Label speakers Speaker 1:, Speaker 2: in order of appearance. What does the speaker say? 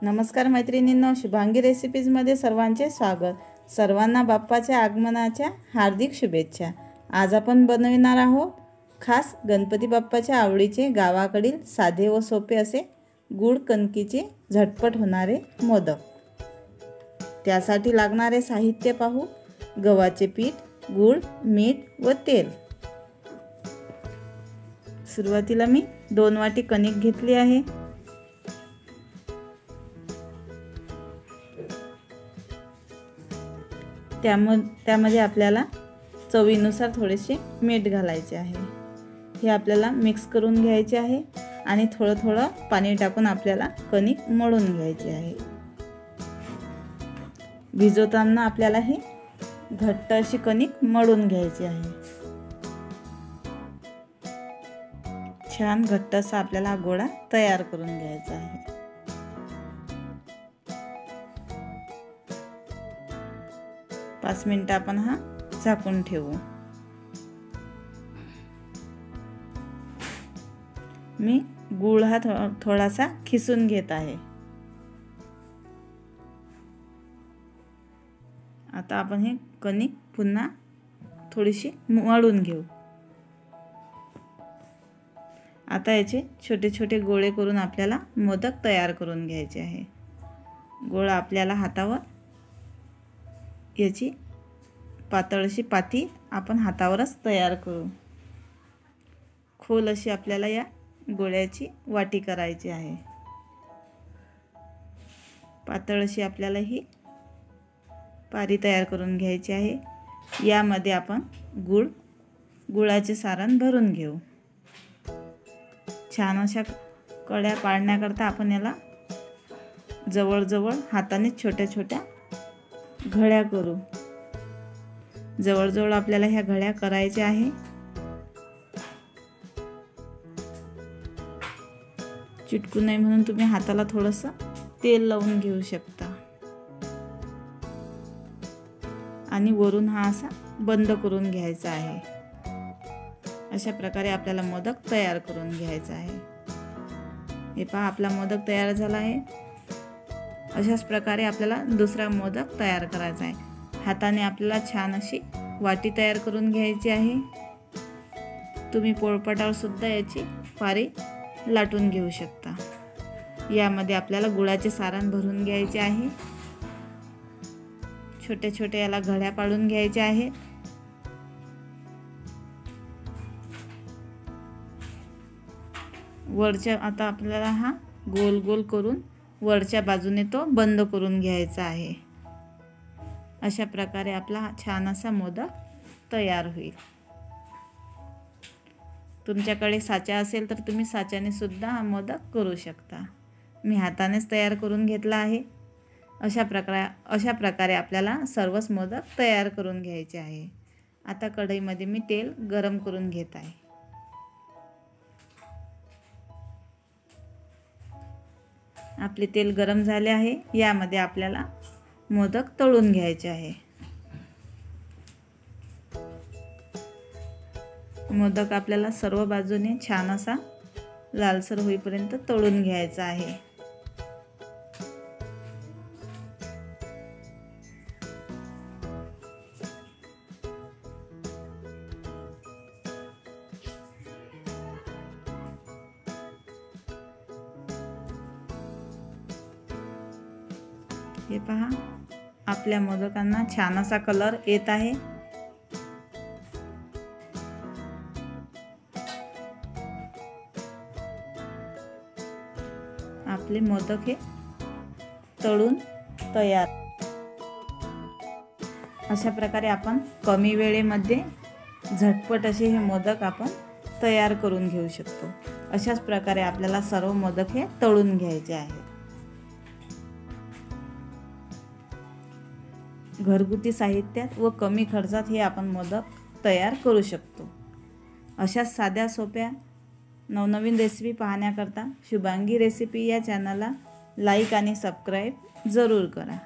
Speaker 1: नमस्कार मैत्रिणींनो, शुभांगी रेसिपीजमध्ये सर्वांचे स्वागत। सर्वांना बाप्पाच्या आगमनाच्या हार्दिक शुभेच्छा। आज आपण बनविणार आहोत खास गणपती बाप्पाच्या आवडीचे गावाकडील साधे व सोपे असे गुळ कणकीचे झटपट होणारे मोदक। त्यासाठी लागणारे साहित्य पाहू। गव्हाचे पीठ, गूळ, मीठ व तेल। सुरुवातीला मी 2 वाटी कणिक घेतली आहे। त्यामध्ये आपल्याला चवीनुसार थोडेसे मीठ घालायचे आहे। हे आपल्याला मिक्स करून घ्यायचे आहे आणि थोडं थोडं पाणी टाकून आपल्याला कणिक मळून घ्यायची आहे। भिजवताना आपल्याला ही घट्ट अशी कणिक मळून घ्यायची आहे। छान घट्ट असा आपल्याला हा गोळा तयार करून घ्यायचा आहे। 5 मिनिटं आपण हा झाकून ठेवू। मी गूळ हा थोडासा खिसून घेत आहे। आता आपण हे कणिक पुन्हा थोडीशी मळून घेऊ। आता याचे छोटे छोटे गोळे करून आपल्याला मोदक तयार करून घ्यायचे आहे। गोळा आपल्याला हातावर याची पातळ अशी पाती आपण हातावरच तयार करू। खोल अशी आपल्याला या गोळ्याची वाटी करायची आहे। पातळ अशी आपल्याला ही पारी तयार करून घ्यायची आहे। यामध्ये आपण गुळाचे सारण भरून घेऊ। छान अशा कड्या पाडण्याकरता आपण याला जवळ हाताने छोट्या छोट्या घड्या करू। जवळ आपल्याला ह्या घड्या करायच्या आहे। चिटकू नये म्हणून तुम्ही हाताला थोडंसं तेल लावून घेऊ शकता आणि वरून हा असा बंद करून घ्यायचा आहे। अशा प्रकारे आपल्याला मोदक तयार करून घ्यायचा आहे। हे पहा, आपला मोदक तयार झाला आहे। अशाच प्रकारे आपल्याला दुसरा मोदक तयार करायचा आहे। हाताने आपल्याला छान अशी वाटी तयार करून घ्यायची आहे। तुम्ही पोळपाटावर सुद्धा याची पारी लाटून घेऊ शकता। यामध्ये आपल्याला गुळाचे सारण भरून घ्यायचे आहे। छोटे छोटे याला घड्या पाडून घ्यायच्या आहेत। वरच्या आता आपल्याला हा गोल गोल करून वरच्या बाजूने तो बंद करून घ्यायचा आहे। अशा प्रकारे आपला छान असा मोदक तयार होईल। तुमच्याकडे साचा असेल तर तुम्ही साच्याने सुद्धा हा मोदक करू शकता। मी हातानेच तयार करून घेतला आहे। अशा प्रकारे आपल्याला सर्वच मोदक तयार करून घ्यायचे आहे। आता कढईमध्ये मी तेल गरम करून घेत आहे। आपले तेल गरम झाले आहे। यामध्ये आपल्याला मोदक तळून घ्यायचे आहे। मोदक आपल्याला सर्व बाजूने छान असा लालसर होईपर्यंत तळून घ्यायचा आहे। हे पहा, आपल्या मोदकांना छान असा कलर येत आहे। आपले मोदक हे तळून तयार। अशा प्रकारे आपण कमी वेळेमध्ये झटपट असे हे मोदक आपण तयार करून घेऊ शकतो। अशाच प्रकारे आपल्याला सर्व मोदक हे तळून घ्यायचे आहेत। घरगुती साहित्यात व कमी खर्चात हे आपण मोदक तयार करू शकतो। अशाच साध्या सोप्या नवनवीन रेसिपी पाहण्याकरता शुभांगी रेसिपी या चॅनलला लाईक आणि सबस्क्राईब जरूर करा।